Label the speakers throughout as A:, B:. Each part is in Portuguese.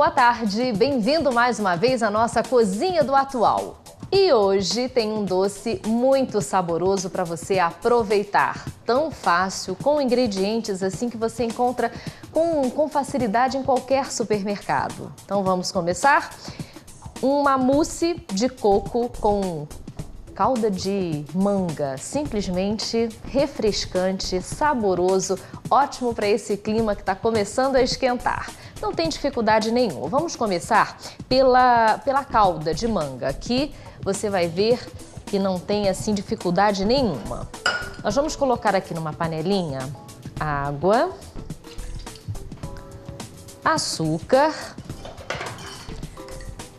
A: boa tarde, bem-vindo mais uma vez à nossa Cozinha do Atual. E hoje tem um doce muito saboroso para você aproveitar. Tão fácil, com ingredientes assim que você encontra com facilidade em qualquer supermercado. Então vamos começar? Uma mousse de coco com calda de manga, simplesmente refrescante, saboroso, ótimo para esse clima que está começando a esquentar. Não tem dificuldade nenhuma. Vamos começar pela calda de manga. Aqui você vai ver que não tem assim dificuldade nenhuma. Nós vamos colocar aqui numa panelinha água, açúcar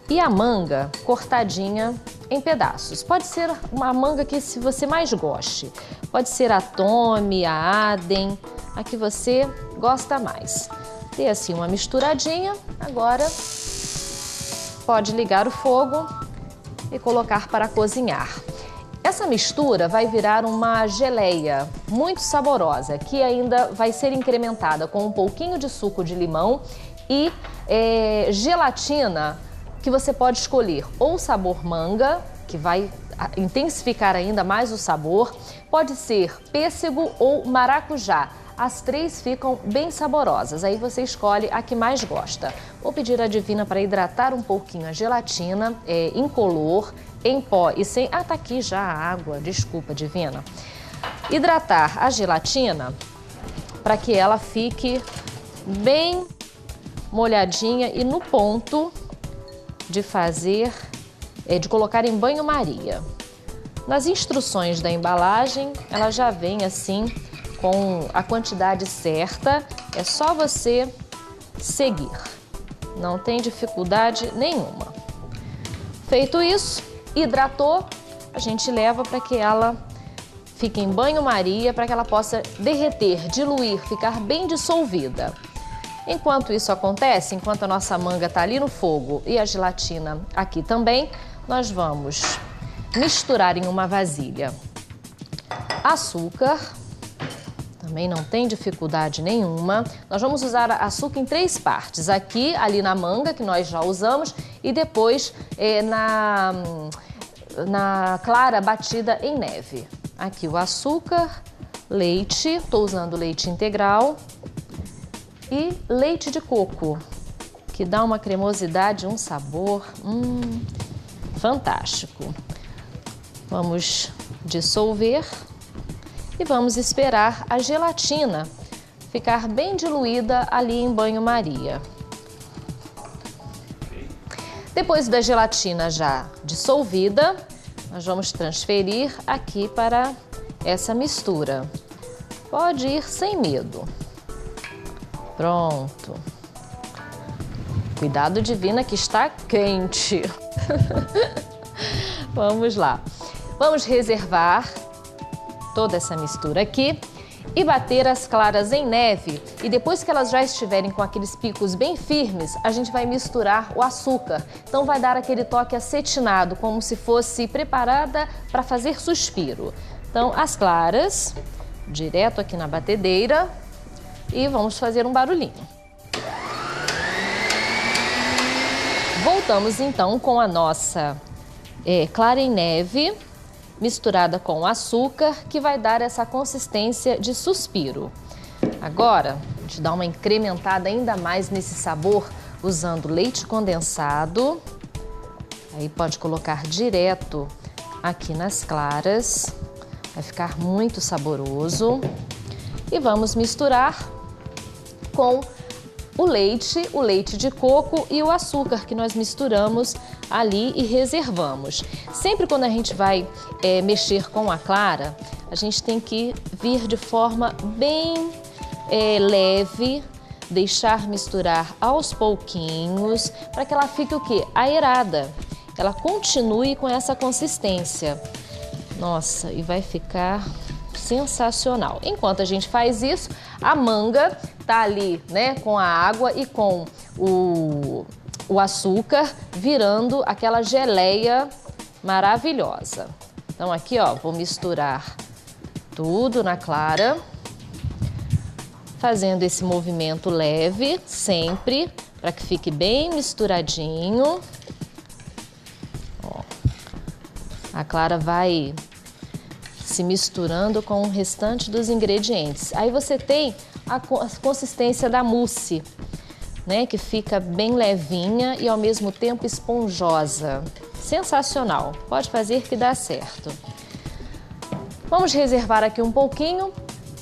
A: e a manga cortadinha em pedaços. Pode ser uma manga que se você mais goste. Pode ser a Tome, a Aden, a que você gosta mais. Dê assim uma misturadinha. Agora pode ligar o fogo e colocar para cozinhar. Essa mistura vai virar uma geleia muito saborosa, que ainda vai ser incrementada com um pouquinho de suco de limão e gelatina, que você pode escolher ou sabor manga, que vai intensificar ainda mais o sabor, pode ser pêssego ou maracujá. As três ficam bem saborosas, aí você escolhe a que mais gosta. Vou pedir à Divina para hidratar um pouquinho a gelatina, incolor, em pó e sem... Ah, tá aqui já a água, desculpa, Divina. Hidratar a gelatina para que ela fique bem molhadinha e no ponto de de colocar em banho-maria. Nas instruções da embalagem, ela já vem assim com a quantidade certa, é só você seguir. Não tem dificuldade nenhuma. Feito isso, hidratou, a gente leva para que ela fique em banho-maria, para que ela possa derreter, diluir, ficar bem dissolvida. Enquanto isso acontece, enquanto a nossa manga está ali no fogo e a gelatina aqui também, nós vamos misturar em uma vasilha açúcar, também não tem dificuldade nenhuma. Nós vamos usar açúcar em 3 partes, aqui, ali na manga, que nós já usamos, e depois na clara batida em neve. Aqui o açúcar, leite, estou usando leite integral, e leite de coco, que dá uma cremosidade, um sabor fantástico. Vamos dissolver e vamos esperar a gelatina ficar bem diluída ali em banho-maria. Depois da gelatina já dissolvida, nós vamos transferir aqui para essa mistura. Pode ir sem medo. Pronto. Cuidado, Divina, que está quente. Vamos lá. Vamos reservar toda essa mistura aqui e bater as claras em neve. E depois que elas já estiverem com aqueles picos bem firmes, a gente vai misturar o açúcar. Então vai dar aquele toque acetinado, como se fosse preparada para fazer suspiro. Então as claras, direto aqui na batedeira. E vamos fazer um barulhinho. Voltamos então com a nossa clara em neve, misturada com açúcar, que vai dar essa consistência de suspiro. Agora, a gente dá uma incrementada ainda mais nesse sabor, usando leite condensado. Aí pode colocar direto aqui nas claras, vai ficar muito saboroso. E vamos misturar com o leite de coco e o açúcar que nós misturamos ali e reservamos. Sempre quando a gente vai mexer com a clara, a gente tem que vir de forma bem leve, deixar misturar aos pouquinhos, para que ela fique o quê? Aerada. Ela continue com essa consistência. Nossa, e vai ficar sensacional. Enquanto a gente faz isso, a manga tá ali, né, com a água e com o açúcar, virando aquela geleia maravilhosa. Então aqui, ó, vou misturar tudo na clara, fazendo esse movimento leve, sempre, para que fique bem misturadinho. Ó, a clara vai se misturando com o restante dos ingredientes. Aí você tem a consistência da mousse, né, que fica bem levinha e ao mesmo tempo esponjosa. Sensacional, pode fazer que dá certo. Vamos reservar aqui um pouquinho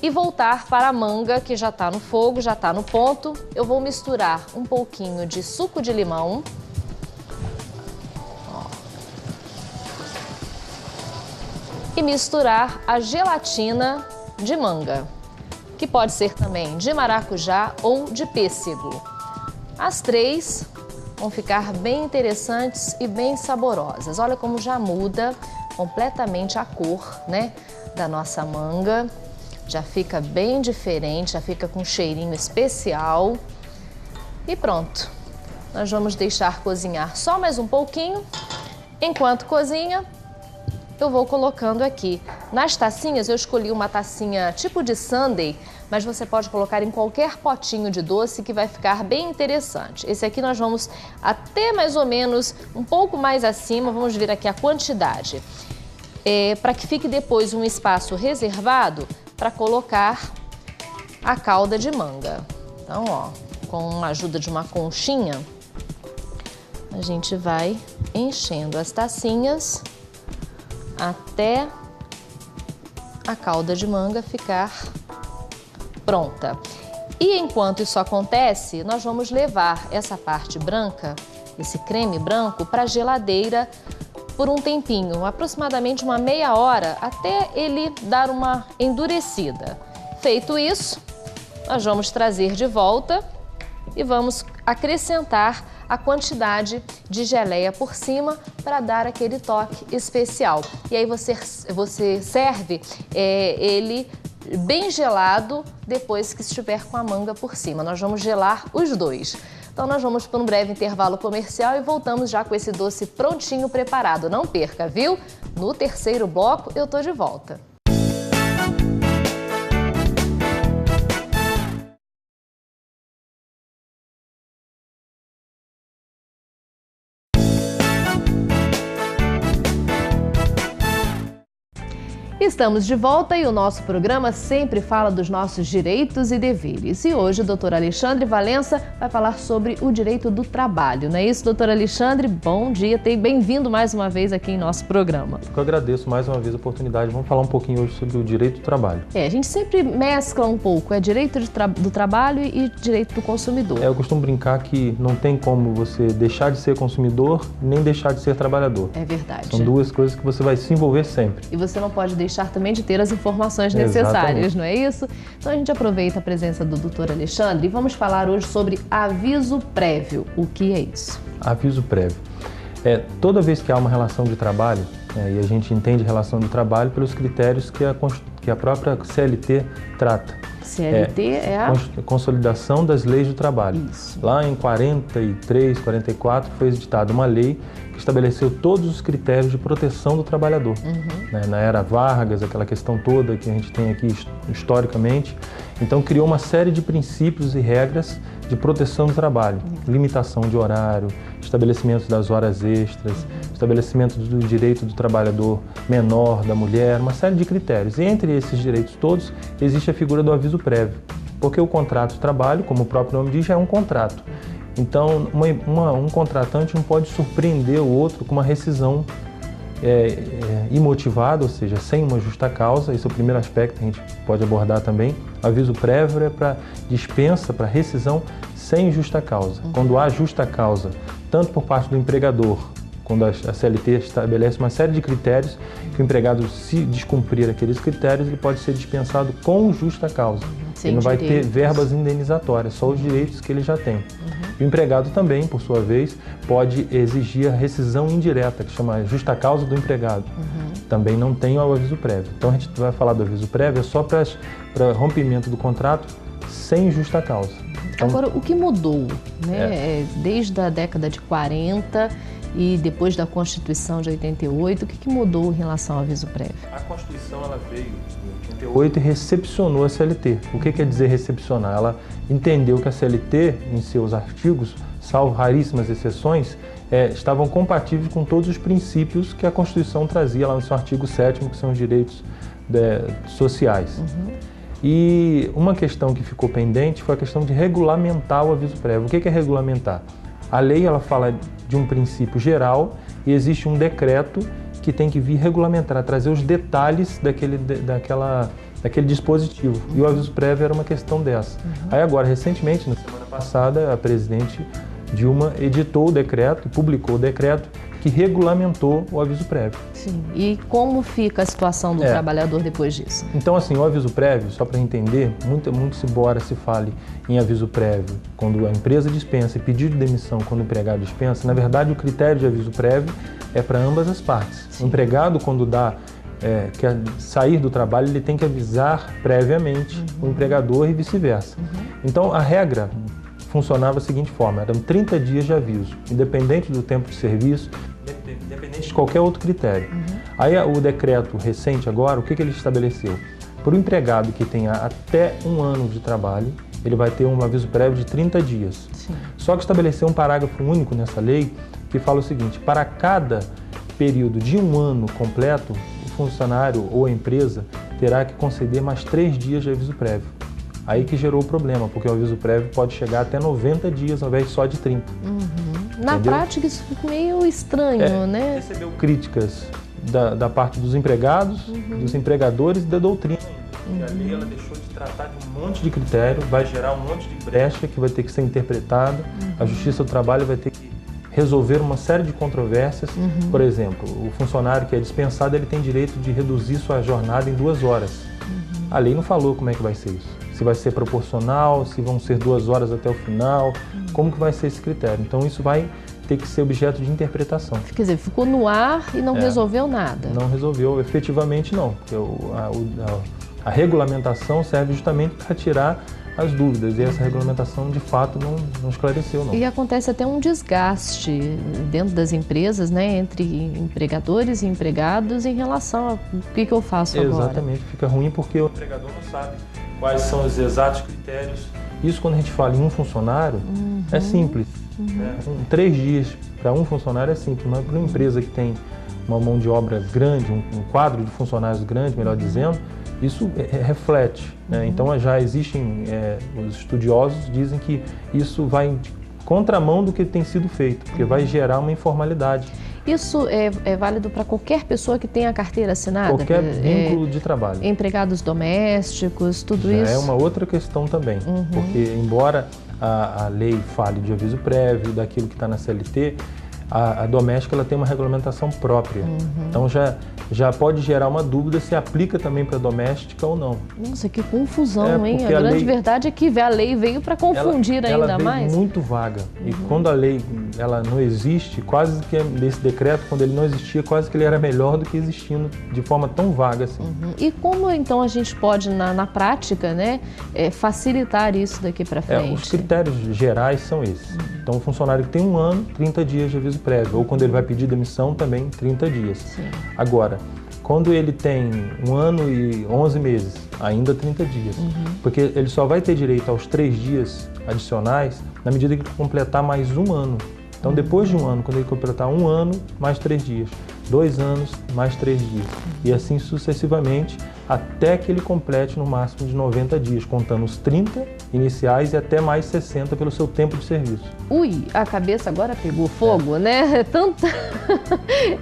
A: e voltar para a manga, que já está no fogo, já está no ponto. Eu vou misturar um pouquinho de suco de limão. Ó. E misturar a gelatina de manga, que pode ser também de maracujá ou de pêssego. As três vão ficar bem interessantes e bem saborosas. Olha como já muda completamente a cor, né, da nossa manga. Já fica bem diferente, já fica com um cheirinho especial. E pronto. Nós vamos deixar cozinhar só mais um pouquinho. Enquanto cozinha, eu vou colocando aqui. Nas tacinhas, eu escolhi uma tacinha tipo de sundae, mas você pode colocar em qualquer potinho de doce que vai ficar bem interessante. Esse aqui nós vamos até mais ou menos um pouco mais acima, vamos ver aqui a quantidade. Para que fique depois um espaço reservado para colocar a calda de manga. Então, ó, com a ajuda de uma conchinha, a gente vai enchendo as tacinhas até a calda de manga ficar pronta. E enquanto isso acontece, nós vamos levar essa parte branca, esse creme branco, para a geladeira por um tempinho, aproximadamente uma meia hora, até ele dar uma endurecida. Feito isso, nós vamos trazer de volta e vamos acrescentar a quantidade de geleia por cima para dar aquele toque especial. E aí você serve ele bem gelado depois que estiver com a manga por cima. Nós vamos gelar os dois. Então nós vamos para um breve intervalo comercial e voltamos já com esse doce prontinho preparado. Não perca, viu? No terceiro bloco eu tô de volta. Estamos de volta e o nosso programa sempre fala dos nossos direitos e deveres. E hoje o doutor Alexandre Valença vai falar sobre o direito do trabalho. Não é isso, doutor Alexandre? Bom dia, bem-vindo mais uma vez aqui em nosso programa.
B: Eu agradeço mais uma vez a oportunidade. Vamos falar um pouquinho hoje sobre o direito do trabalho.
A: A gente sempre mescla um pouco, direito do trabalho e direito do consumidor.
B: Eu costumo brincar que não tem como você deixar de ser consumidor nem deixar de ser trabalhador.
A: É verdade.
B: São duas coisas que você vai se envolver sempre.
A: E você não pode deixar também de ter as informações necessárias, não é isso? Então a gente aproveita a presença do doutor Alexandre e vamos falar hoje sobre aviso prévio. O que é isso?
B: Aviso prévio. Toda vez que há uma relação de trabalho, e a gente entende relação de trabalho pelos critérios que a própria CLT trata.
A: CLT é a
B: Consolidação das Leis do Trabalho.
A: Isso.
B: Lá em 43, 44 foi editada uma lei que estabeleceu todos os critérios de proteção do trabalhador. Na era Vargas, aquela questão toda que a gente tem aqui historicamente. Então criou uma série de princípios e regras de proteção do trabalho. Limitação de horário, estabelecimento das horas extras, estabelecimento do direito do trabalhador menor, da mulher, uma série de critérios. E entre esses direitos todos, existe a figura do aviso prévio, porque o contrato de trabalho, como o próprio nome diz, já é um contrato. Então, um contratante não pode surpreender o outro com uma rescisão imotivada, ou seja, sem uma justa causa. Esse é o primeiro aspecto que a gente pode abordar também. Aviso prévio é para dispensa, para rescisão sem justa causa. Quando há justa causa, tanto por parte do empregador, quando a CLT estabelece uma série de critérios, que o empregado, se descumprir aqueles critérios, ele pode ser dispensado com justa causa. Ele não vai ter verbas indenizatórias, só os direitos que ele já tem. E o empregado também, por sua vez, pode exigir a rescisão indireta, que chama justa causa do empregado. Também não tem o aviso prévio. Então a gente vai falar do aviso prévio só para rompimento do contrato sem justa causa. Então,
A: agora, o que mudou, né? Desde a década de 40 e depois da Constituição de 88, o que mudou em relação ao aviso prévio?
B: A Constituição ela veio em 88 e recepcionou a CLT. O que quer dizer recepcionar? Ela entendeu que a CLT, em seus artigos, salvo raríssimas exceções, estavam compatíveis com todos os princípios que a Constituição trazia lá no seu artigo 7º, que são os direitos sociais. E uma questão que ficou pendente foi a questão de regulamentar o aviso prévio. O que é regulamentar? A lei ela fala de um princípio geral e existe um decreto que tem que vir regulamentar, trazer os detalhes daquele dispositivo. E o aviso prévio era uma questão dessa. Aí agora, recentemente, na semana passada, a presidente Dilma editou o decreto, publicou o decreto que regulamentou o aviso prévio.
A: Sim. E como fica a situação do trabalhador depois disso?
B: Então, assim, o aviso prévio, só para entender, muito embora se fale em aviso prévio quando a empresa dispensa e pedido de demissão quando o empregado dispensa, na verdade o critério de aviso prévio é para ambas as partes. Sim. O empregado, quando quer sair do trabalho, ele tem que avisar previamente o empregador e vice-versa. Então, a regra funcionava da seguinte forma, eram 30 dias de aviso, independente do tempo de serviço, independente de qualquer outro critério. Aí o decreto recente agora, o que ele estabeleceu? Para o empregado que tenha até 1 ano de trabalho, ele vai ter um aviso prévio de 30 dias. Sim. Só que estabeleceu um parágrafo único nessa lei que fala o seguinte, para cada período de 1 ano completo, o funcionário ou a empresa terá que conceder mais 3 dias de aviso prévio. Aí que gerou o problema, porque o aviso prévio pode chegar até 90 dias ao invés só de 30.
A: Na prática isso fica meio estranho, né?
B: Recebeu críticas da parte dos empregados, dos empregadores e da doutrina. E a lei ela deixou de tratar de um monte de critério, vai gerar um monte de brecha que vai ter que ser interpretada. A Justiça do Trabalho vai ter que resolver uma série de controvérsias. Por exemplo, o funcionário que é dispensado ele tem direito de reduzir sua jornada em 2 horas. A lei não falou como é que vai ser isso. Se vai ser proporcional, se vão ser 2 horas até o final, como que vai ser esse critério. Então isso vai ter que ser objeto de interpretação.
A: Quer dizer, ficou no ar e não resolveu nada.
B: Não resolveu, efetivamente não, porque a regulamentação serve justamente para tirar as dúvidas e essa regulamentação de fato não esclareceu não.
A: E acontece até um desgaste dentro das empresas, né, entre empregadores e empregados em relação a o que eu faço agora.
B: Exatamente, fica ruim porque o empregador não sabe quais são os exatos critérios. Isso quando a gente fala em um funcionário é simples. 3 dias para um funcionário é simples, mas para uma empresa que tem uma mão de obra grande, um quadro de funcionários grande, melhor dizendo, isso reflete. Né? Então já existem, os estudiosos dizem que isso vai em contramão do que tem sido feito, porque vai gerar uma informalidade.
A: Isso é válido para qualquer pessoa que tenha a carteira assinada?
B: Qualquer vínculo de trabalho.
A: Empregados domésticos, tudo isso?
B: É uma outra questão também, porque embora a lei fale de aviso prévio, daquilo que está na CLT, a doméstica ela tem uma regulamentação própria. Então já pode gerar uma dúvida se aplica também para a doméstica ou não.
A: Nossa, que confusão, hein? A grande verdade é que a lei veio para confundir ainda mais.
B: Ela veio muito vaga. E quando a lei ela não existe, quase que nesse decreto, quando ele não existia, quase que ele era melhor do que existindo de forma tão vaga assim.
A: E como então a gente pode, na prática, né, facilitar isso daqui para frente?
B: Os critérios gerais são esses. Então, o funcionário que tem 1 ano, 30 dias de aviso prévio. Ou quando ele vai pedir demissão, também 30 dias.
A: Sim.
B: Agora, quando ele tem 1 ano e 11 meses, ainda 30 dias. Porque ele só vai ter direito aos 3 dias adicionais na medida que ele completar mais 1 ano. Então, depois de 1 ano, quando ele completar 1 ano, mais 3 dias. 2 anos, mais 3 dias. E assim sucessivamente, até que ele complete no máximo de 90 dias, contando os 30 iniciais e até mais 60 pelo seu tempo de serviço.
A: Ui, a cabeça agora pegou fogo, né?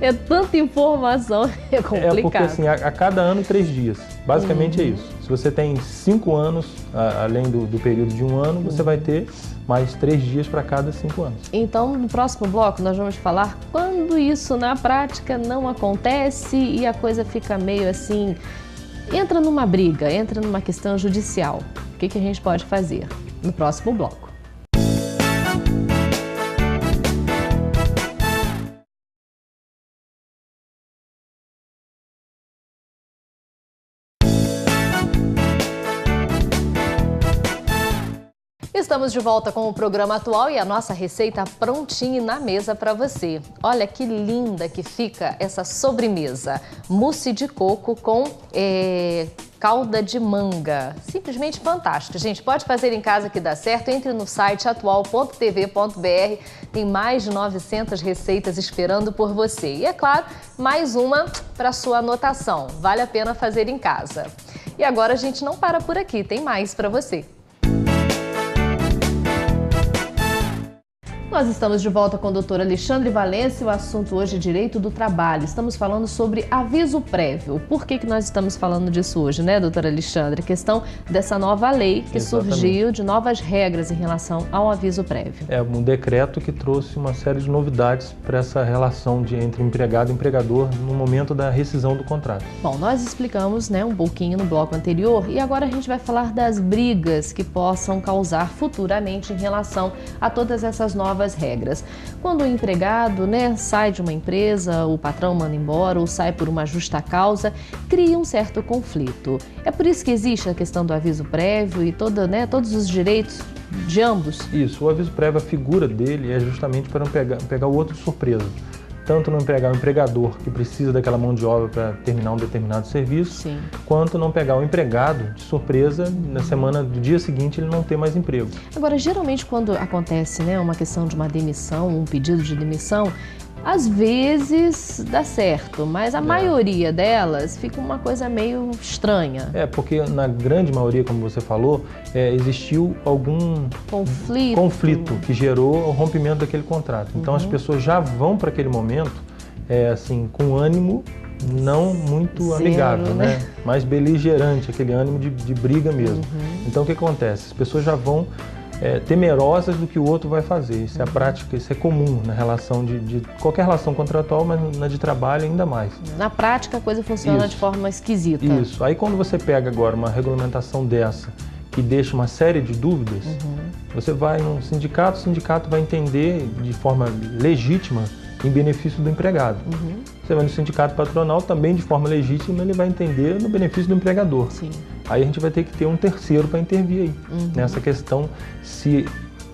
A: É tanta informação, é complicado.
B: Porque assim, a cada ano 3 dias, basicamente é isso. Se você tem 5 anos, além do período de 1 ano, você vai ter mais 3 dias para cada 5 anos.
A: Então, no próximo bloco, nós vamos falar quando isso na prática não acontece e a coisa fica meio assim, entra numa briga, entra numa questão judicial. O que a gente pode fazer? No próximo bloco. Estamos de volta com o programa atual e a nossa receita prontinha na mesa para você. Olha que linda que fica essa sobremesa. Mousse de coco com calda de manga. Simplesmente fantástico. Gente, pode fazer em casa que dá certo. Entre no site atual.tv.br. Tem mais de 900 receitas esperando por você. E é claro, mais uma para sua anotação. Vale a pena fazer em casa. E agora a gente não para por aqui. Tem mais para você. Nós estamos de volta com o Dr. Alexandre Valença e o assunto hoje é Direito do Trabalho. Estamos falando sobre aviso prévio. Por que nós estamos falando disso hoje, né, doutor Alexandre? A questão dessa nova lei que surgiu, de novas regras em relação ao aviso prévio. É um decreto que trouxe uma série de novidades para essa relação entre empregado e empregador no momento da rescisão do contrato. Bom, nós explicamos, né, um pouquinho no bloco anterior e agora a gente vai falar das brigas que possam causar futuramente em relação a todas essas novas regras. Quando o empregado, né, sai de uma empresa, o patrão manda embora ou sai por uma justa causa, cria um certo conflito. É por isso que existe a questão do aviso prévio e todos os direitos de ambos? Isso, o aviso prévio, a figura dele é justamente para não pegar o outro de surpresa. Tanto não pegar o empregador que precisa daquela mão de obra para terminar um determinado serviço, sim, quanto não pegar o empregado de surpresa, na semana do dia seguinte ele não ter mais emprego. Agora, geralmente quando acontece, né, uma questão de uma demissão, um pedido de demissão, às vezes dá certo, mas a maioria delas fica uma coisa meio estranha. Porque na grande maioria, como você falou, existiu algum conflito que gerou o rompimento daquele contrato. Então as pessoas já vão para aquele momento assim, com ânimo não muito amigável, né? Mais beligerante, aquele ânimo de briga mesmo. Então o que acontece? As pessoas já vão temerosas do que o outro vai fazer. Isso é a prática, isso é comum na relação de qualquer relação contratual, mas na de trabalho ainda mais. Na prática a coisa funciona de forma esquisita. Isso. Aí quando você pega agora uma regulamentação dessa, que deixa uma série de dúvidas, você vai no sindicato, o sindicato vai entender de forma legítima em benefício do empregado. Você vai no sindicato patronal, também de forma legítima, ele vai entender no benefício do empregador. Sim. Aí a gente vai ter que ter um terceiro para intervir aí, nessa questão, se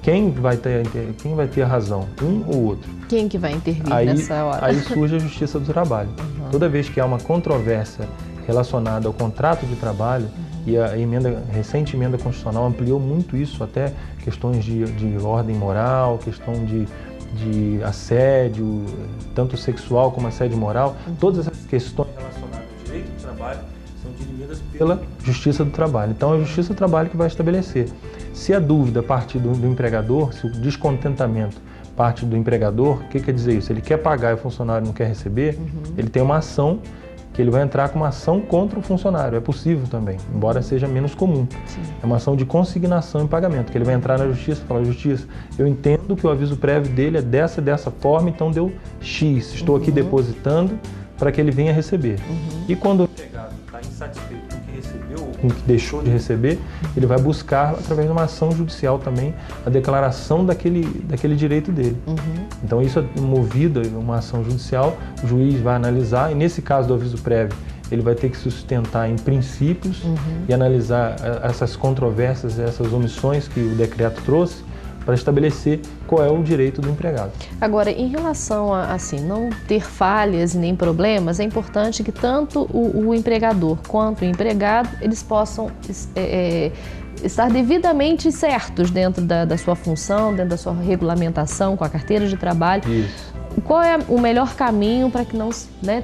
A: quem vai ter a razão, um ou outro. Quem que vai intervir nessa hora? Aí surge a Justiça do Trabalho. Toda vez que há uma controvérsia relacionada ao contrato de trabalho, e a recente emenda constitucional ampliou muito isso, até questões de ordem moral, questão de assédio, tanto sexual como assédio moral, todas essas questões relacionadas ao direito do trabalho são dirimidas pela Justiça do Trabalho. Então é a Justiça do Trabalho que vai estabelecer. Se a dúvida parte do empregador, se o descontentamento parte do empregador, o que quer dizer isso? Ele quer pagar e o funcionário não quer receber, ele tem uma ação que ele vai entrar com uma ação contra o funcionário. É possível também, embora seja menos comum. Sim. É uma ação de consignação e pagamento, que ele vai entrar na justiça e falar: Justiça, eu entendo que o aviso prévio dele é dessa forma, então deu X, estou aqui depositando para que ele venha receber. E quando o empregado está insatisfeito com o que recebeu ou com o que deixou de receber, ele vai buscar, através de uma ação judicial também, a declaração daquele direito dele. Então isso é movido a uma ação judicial, o juiz vai analisar, e nesse caso do aviso prévio, ele vai ter que se sustentar em princípios e analisar essas controvérsias, essas omissões que o decreto trouxe, para estabelecer qual é o direito do empregado. Agora, em relação a assim, não ter falhas e nem problemas, é importante que tanto o empregador quanto o empregado, eles possam estar devidamente certos dentro da sua função, dentro da sua regulamentação, com a carteira de trabalho. Isso. Qual é o melhor caminho para que não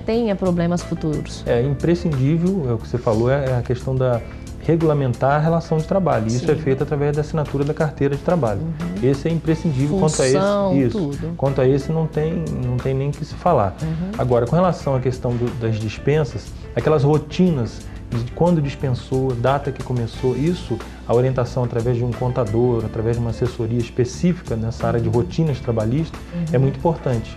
A: tenha problemas futuros? É imprescindível, é o que você falou, é a questão da regulamentar a relação de trabalho. E isso é feito através da assinatura da carteira de trabalho. Esse é imprescindível. Função, quanto a esse não tem nem que se falar. Agora, com relação à questão das dispensas, aquelas rotinas de quando dispensou, data que começou, isso, a orientação através de um contador, através de uma assessoria específica nessa área de rotinas trabalhistas, é muito importante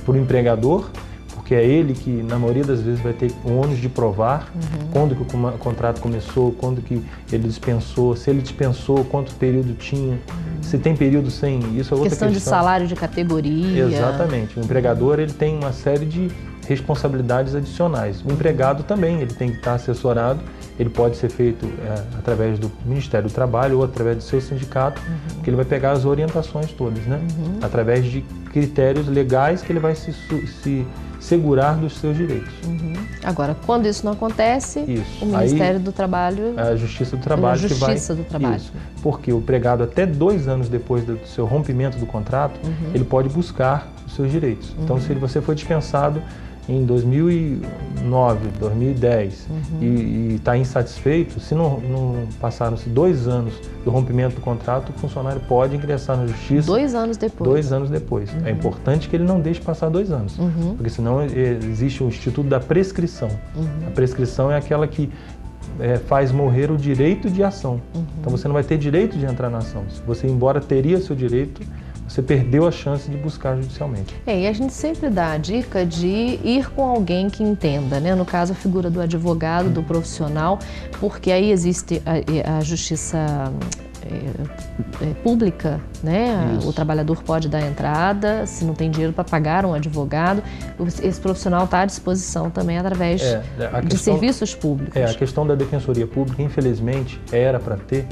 A: para o empregador, porque é ele que, na maioria das vezes, vai ter o ônus de provar quando que o contrato começou, quando que ele dispensou, se ele dispensou, quanto período tinha, se tem período sem, isso é outra questão. Questão de salário de categoria. Exatamente. O empregador, ele tem uma série de
B: responsabilidades adicionais. O empregado também, ele tem que estar assessorado, ele pode ser feito através do Ministério do Trabalho ou através do seu sindicato, que ele vai pegar as orientações todas, né? Através de critérios legais que ele vai se segurar dos seus direitos.
A: Agora, quando isso não acontece, o Ministério do Trabalho...
B: A Justiça do Trabalho que vai...
A: Justiça do Trabalho.
B: Isso, porque o empregado, até 2 anos depois do seu rompimento do contrato, ele pode buscar os seus direitos. Então, se você foi dispensado em 2009, 2010 e está insatisfeito, se não passaram-se 2 anos do rompimento do contrato, o funcionário pode ingressar na Justiça
A: 2 anos depois.
B: 2 anos depois. É importante que ele não deixe passar 2 anos, porque senão existe o Instituto da Prescrição. A prescrição é aquela que faz morrer o direito de ação. Então você não vai ter direito de entrar na ação. Se você, embora teria seu direito, você perdeu a chance de buscar judicialmente.
A: E a gente sempre dá a dica de ir com alguém que entenda, né? No caso, a figura do advogado, do profissional, porque aí existe a justiça pública, né?
B: Isso.
A: O trabalhador pode dar entrada, se não tem dinheiro para pagar um advogado, esse profissional está à disposição também através de serviços públicos.
B: A questão da Defensoria Pública, infelizmente, era para ter,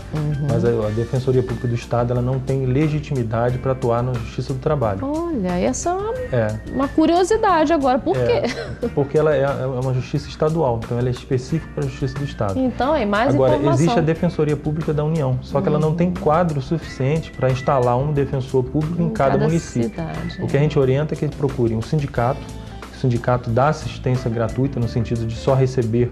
B: mas a Defensoria Pública do Estado ela não tem legitimidade para atuar na Justiça do Trabalho.
A: Olha, essa é uma curiosidade agora, por quê?
B: Porque ela é uma justiça estadual, então ela é específica para a Justiça do Estado.
A: Então, é mais
B: agora,
A: informação.
B: existe a Defensoria Pública da União, só que ela não tem quadro suficiente para instalar um defensor público em cada município.
A: Cidade,
B: O que a gente orienta é que eles procurem um sindicato, o sindicato dá assistência gratuita no sentido de só receber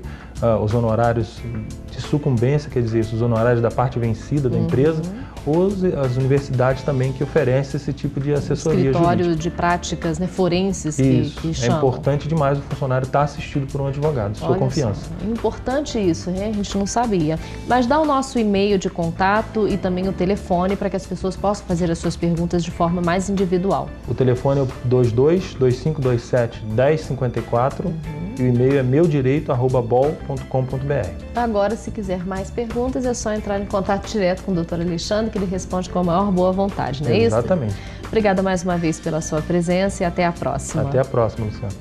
B: os honorários de sucumbência, quer dizer, os honorários da parte vencida da empresa, ou as universidades também que oferecem esse tipo de assessoria
A: escritório
B: jurídica.
A: de práticas, né, forenses que chamam.
B: É importante demais o funcionário estar assistido por um advogado, de sua confiança.
A: É importante isso, né? A gente não sabia. Mas dá o nosso e-mail de contato e também o telefone para que as pessoas possam fazer as suas perguntas de forma mais individual.
B: O telefone é o 22-2527-1054 e o e-mail é meudireito@bol.com.br.
A: Agora, se quiser mais perguntas, é só entrar em contato direto com o Dr. Alexandre, que ele responde com a maior boa vontade, não é isso?
B: Exatamente.
A: Obrigada mais uma vez pela sua presença e até a próxima.
B: Até a próxima, Luciano.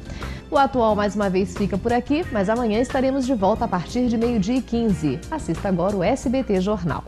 A: O Atual mais uma vez fica por aqui, mas amanhã estaremos de volta a partir de 12h15. Assista agora o SBT Jornal.